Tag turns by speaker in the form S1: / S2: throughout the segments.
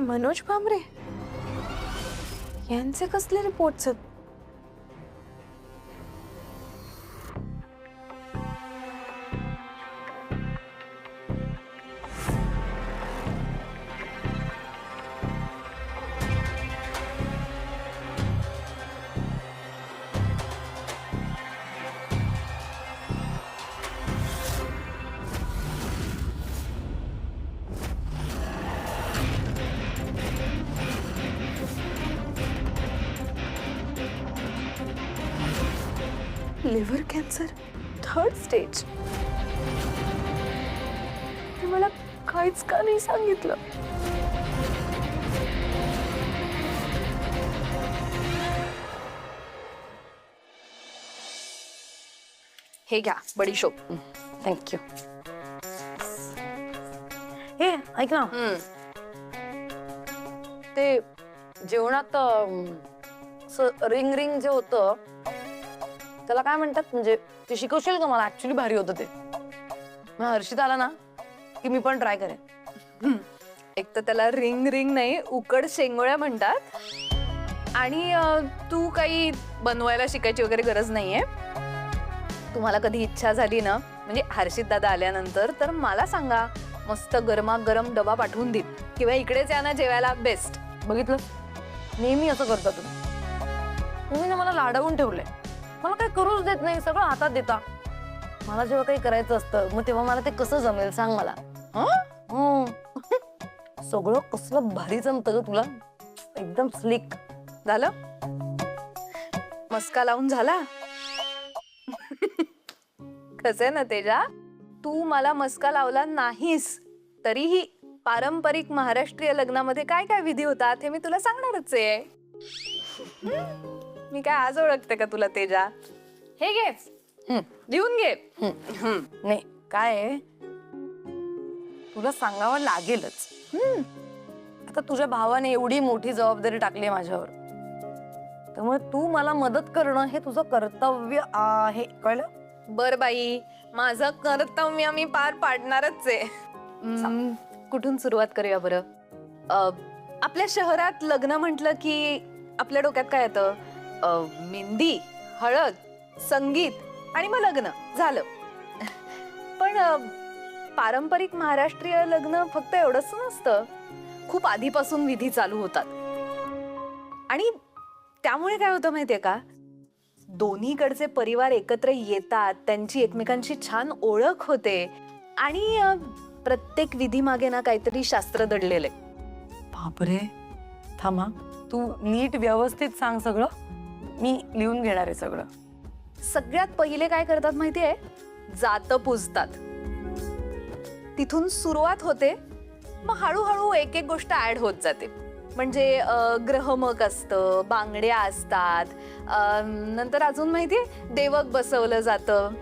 S1: मनोज भांबरे यांचे कसले रिपोर्ट्स आहेत? Liver cancer 3rd stage. मला काहीच का नाही सांगितलं?
S2: हे घ्या बडीशोप.
S3: थँक्यू. हे ऐक ना, ते जेवणात रिंग रिंग जे होतं त्याला काय म्हणतात, म्हणजे ते शिकवशील का मला? ऍक्च्युली भारी होतं ते. मग हर्षित आला ना की मी पण ट्राय करेन.
S2: एक तर त्याला रिंग रिंग नाही, उकड शेंगोळ्या म्हणतात. आणि तू काही बनवायला शिकायची वगैरे गरज नाहीये. तुम्हाला कधी इच्छा झाली ना, म्हणजे हर्षित दादा आल्यानंतर, तर मला सांगा, मस्त गरमागरम डबा पाठवून देईन. किंवा इकडेच या ना जेवायला. बेस्ट.
S3: बघितलं, नेहमी असं करता तुम्ही ना मला लाडवून ठेवलंय. मला काही करूच देत नाही, सगळं हातात देता. मला जेव्हा काही करायचं असतं मग तेव्हा मला ते कसं जमेल सांग मला. सगळं कसलं भारी जमतं ग तुला, एकदम स्लिक.
S2: झालं? मस्का लावून झाला? कसं आहे ना तेजा, तू मला मस्का लावला नाहीस तरीही पारंपरिक महाराष्ट्रीय लग्नामध्ये काय काय विधी होतात हे मी तुला सांगणारच आहे. मी काय आज ओळखते का तुला तेजा? हे घे, लिहून घे.
S3: नाही काय आहे, तुला सांगावं लागेलच. आता तुझ्या भावाने एवढी मोठी जबाबदारी टाकली आहे माझ्यावर, त्यामुळे तू मला मदत करणं हे तुझं कर्तव्य आहे, कळलं?
S2: बर बाई, माझं कर्तव्य मी पार पाडणारच आहे. कुठून सुरुवात करूया बरं? आपल्या शहरात लग्न म्हटलं की आपल्या डोक्यात काय येतं? मेहंदी, हळद, संगीत आणि मग लग्न झालं. पण पारंपरिक महाराष्ट्रीय लग्न फक्त एवढंच नसतं. खूप आधीपासून विधी चालू होतात. आणि त्यामुळे काय होतं माहितीये का, दोन्हीकडचे परिवार एकत्र येतात, त्यांची एकमेकांची छान ओळख होते. आणि प्रत्येक विधी मागे ना काहीतरी शास्त्र दडलेलं आहे.
S3: बापरे, थांबा, तू नीट व्यवस्थित सांग सगळं, मी लिहून घेणार आहे सगळं.
S2: सगळ्यात पहिले काय करतात माहितीये? जातं पुजतात. तिथून सुरुवात होते, मग हळूहळू एक एक गोष्ट ऍड होत जाते. म्हणजे ग्रहमक असतं, बांगड्या असतात, नंतर अजून माहितीये देवक बसवलं जातं.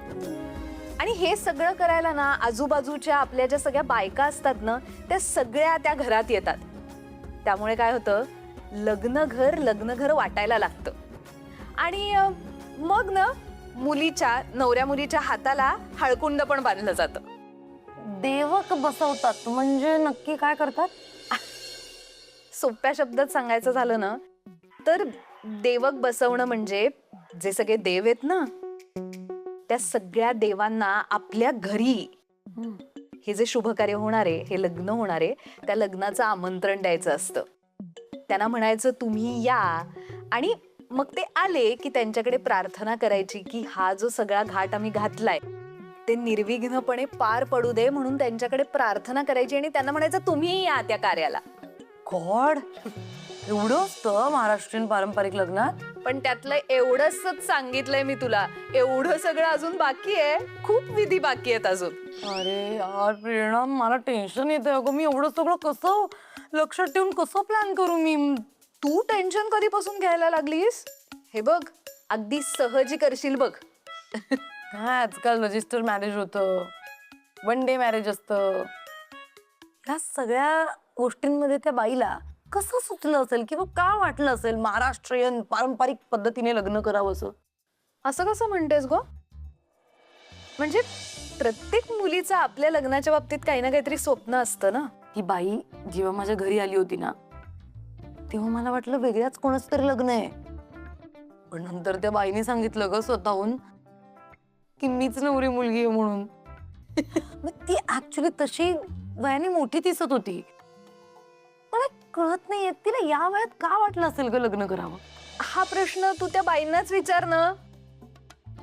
S2: आणि हे सगळं करायला ना आजूबाजूच्या आपल्या ज्या सगळ्या बायका असतात ना, त्या सगळ्या त्या घरात येतात. त्यामुळे काय होतं, लग्न घर वाटायला लागतं. आणि मग ना नवऱ्या मुलीच्या हाताला हळकुंड पण बांधलं जातं.
S3: देवक बसवतात म्हणजे नक्की काय करतात?
S2: सोप्या शब्दात सांगायचं झालं ना, तर देवक बसवणं म्हणजे जे सगळे देव आहेत ना, त्या सगळ्या देवांना आपल्या घरी हे जे शुभ कार्य होणार आहे, हे लग्न होणार आहे, त्या लग्नाचं आमंत्रण द्यायचं असतं. त्यांना म्हणायचं तुम्ही या. आणि मग ते आले की त्यांच्याकडे प्रार्थना करायची की हा जो सगळा घाट आम्ही घातलाय ते निर्विघ्नपणे पार पडू दे, म्हणून त्यांच्याकडे प्रार्थना करायची. आणि त्यांना म्हणायचं तुम्ही या त्या कार्याला.
S3: गॉड, एवढं असतं महाराष्ट्रीयन पारंपरिक लग्नात?
S2: पण त्यातलं एवढंच सांगितलंय मी तुला. एवढं सगळं अजून बाकी आहे, खूप विधी बाकी आहेत अजून.
S3: अरे यार प्रेरणा, मला टेन्शन येतंय अगं. मी एवढं सगळं कसं लक्षात ठेवून कसं प्लॅन करू मी?
S2: तू टेन्शन कधीपासून घ्यायला लागलीस? हे बघ, अगदी सहजी करशील बघ.
S3: काय आजकाल रजिस्टर मॅरेज होतं, 1 डे मॅरेज असतं. ह्या सगळ्या गोष्टींमध्ये त्या बाईला कसं सुचलं असेल किंवा का वाटलं असेल महाराष्ट्रीयन पारंपरिक पद्धतीने लग्न करावं असं?
S2: असं कसं म्हणतेस गो? म्हणजे प्रत्येक मुलीचं आपल्या लग्नाच्या बाबतीत काही ना काहीतरी स्वप्न असतं ना.
S3: ही बाई जेव्हा माझ्या घरी आली होती ना, तेव्हा मला वाटलं वेगळ्याच कोणाच तरी लग्न आहे, पण नंतर त्या बाईने सांगितलं ग स्वतःहून की मीच नवरी मुलगी आहे म्हणून. मग ती ऍक्च्युली तशी वयाने मोठी दिसत होती. मला कळत नाहीये तिला या वयात का वाटलं असेल ग लग्न करावं.
S2: हा प्रश्न तू त्या बाईंनाच विचार ना,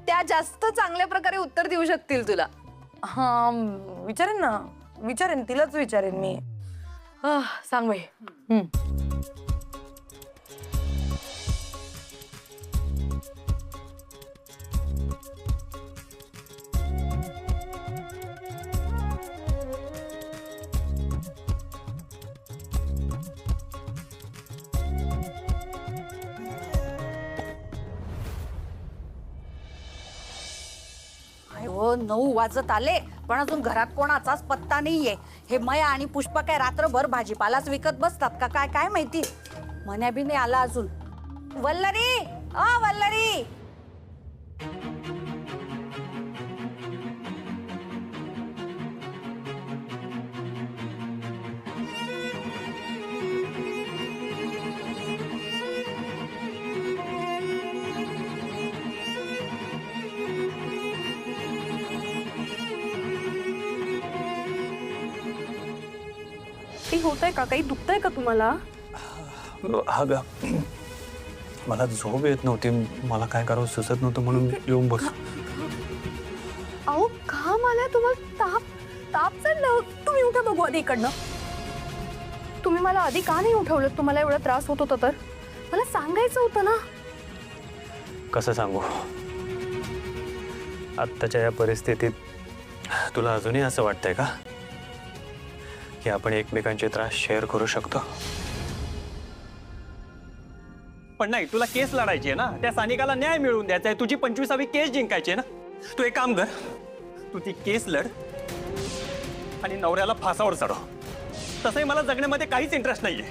S2: त्या जास्त चांगल्या प्रकारे उत्तर देऊ शकतील तुला.
S3: हा विचारेन ना, विचारेन तिलाच विचारेन मी. सांग बाई.
S4: हो 9 वाजत आले पण अजून घरात कोणाचाच पत्ता नाहीये. हे मया आणि पुष्पा काय रात्रभर भाजीपालाच विकत बसतात का काय काय माहिती. मन्या बी नाही आला अजून. वल्लरी वल्लरी.
S1: काही होतंय का? काही दुखतंय का तुम्हाला?
S5: हा ग, मला झोप येत नव्हती, मला काय करावं सुचत नव्हतं म्हणून येऊन बस.
S1: अहो घाम आलाय तुम्हाला, ताप ताप चढलं. तुम्ही उठा बघू आधी इकडनं. तुम्ही मला आधी का नाही उठवलं? तुम्हाला एवढा त्रास होत होता तर मला सांगायचं होतं ना.
S5: कसं सांगू, आत्ताच्या या परिस्थितीत तुला अजूनही असं वाटतंय का की आपण एकमेकांचे त्रास शेअर करू शकतो?
S6: पण नाही, तुला केस लढायची आहे ना, त्या सानिकाला न्याय मिळवून द्यायचा आहे, तुझी 25वी केस जिंकायची आहे ना. तू एक काम कर, तू ती केस लढ आणि नवऱ्याला फासावर चढव. तसंही मला जगण्यामध्ये काहीच इंटरेस्ट नाहीये.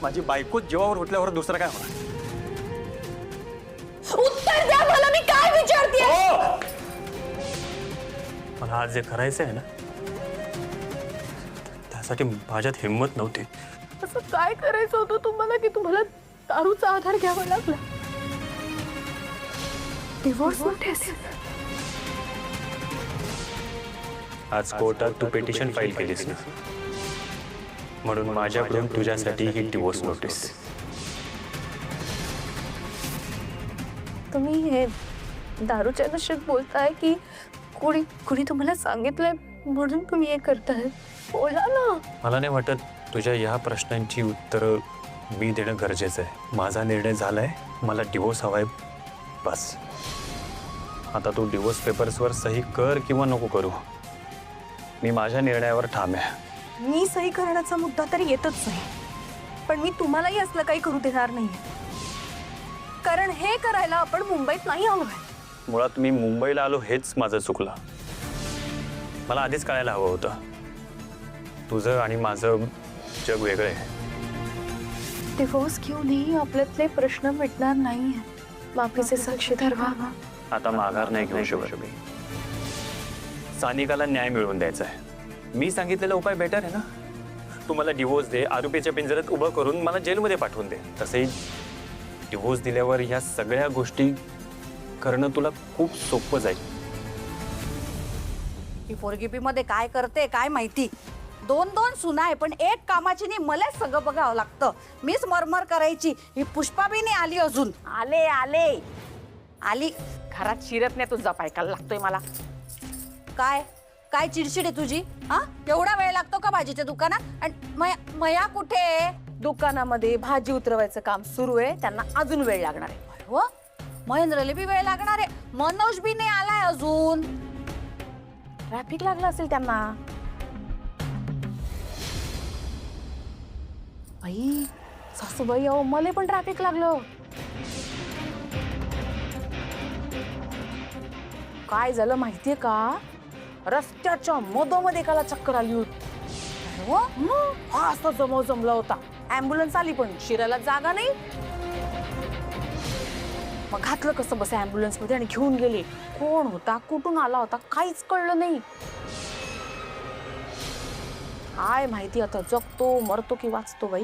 S6: माझी बायकोच जीवावर उठल्यावर दुसरं काय होणार?
S1: उत्तर द्या मला, मी काय विचारते.
S5: मला आज जे करायचं आहे ना, त्यासाठी माझ्यात हिंमत नव्हती.
S1: असं काय करायचं होतं तुम्हाला की तुम्हाला दारूचा आधार घ्यावा लागला? Divorce notice.
S5: आज कोर्टात तू पिटिशन फाईल केलीस ना, म्हणून माझ्याकडून तुझ्यासाठी ही डिवोर्स नोटीस.
S1: तुम्ही हे दारूच्या नशेत बोलताय की कुणी कुणी तुम्हाला सांगितलंय म्हणून तुम्ही हे करताय? बोला ना.
S5: मला नाही वाटत तुझ्या ह्या प्रश्नांची उत्तरं मी देणं गरजेचं आहे. माझा निर्णय झालाय, मला डिवोर्स हवाय, बस. आता तू डिवोर्स पेपर्सवर सही कर किंवा नको करू, मी माझ्या निर्णयावर ठाम आहे.
S1: मी सही करण्याचा मुद्दा तरी येतच नाही, पण मी तुम्हालाही असलं काही करू देणार नाही, कारण हे करायला आपण मुंबईत नाही आलोय.
S5: मुळात मी मुंबईला आलो हेच माझं चुकलं. मला आधीच कळायला हवं होतं, तुझं आणि माझं जग वेगळं आहे.
S1: डिवोर्स घेऊनही आपल्यातले प्रश्न मिटणार नाही. माफीचे साक्षीदार व्हा.
S5: आता माघार नाही घेऊ शकत मी. सानिकाला न्याय मिळवून द्यायचा आहे. मी सांगितलेला उपाय बेटर आहे ना. तू मला डिवोर्स दे, आरोपीच्या पिंजऱ्यात उभं करून मला जेलमध्ये पाठवून दे. तसंही डिवोर्स दिल्यावर ह्या सगळ्या गोष्टी करणं तुला खूप सोपं जाईल.
S4: ही पोरगी मध्ये काय करते काय माहिती. 2 सुना आहे पण एक कामाची नाही. मलाच सगळं बघावं लागतं. मीच मरमर करायची. ही पुष्पा बी नाही आली अजून. आले आले आली. घरात शिरत नाही तुझा पायकाला लागतोय मला. काय काय चिडचिड आहे तुझी? हा एवढा वेळ लागतो का भाजीच्या दुकानात? आणि मया कुठे?
S2: दुकानामध्ये भाजी उतरवायचं काम सुरू आहे, त्यांना अजून वेळ लागणार आहे.
S4: हो महेंद्रला बी वेळ लागणार आहे. मनोज बी नाही आलाय अजून.
S2: ट्रॅफिक लागलं असेल त्यांना. बाई सासूबाई, अहो मला पण ट्रॅफिक लागलं. काय झालं माहितीये का? रस्त्याच्या मधोमध्ये एकाला चक्कर आली होती.
S4: हो
S2: हा असा जमला होता. ऍम्ब्युलन्स आली पण शिरायला जागा नाही. मग घातलं कसं बस ऍम्ब्युलन्स मध्ये आणि घेऊन गेले. कोण होता, कुठून आला होता, काहीच कळलं नाही. काय माहिती आता जगतो मरतो की वाचतो बाई.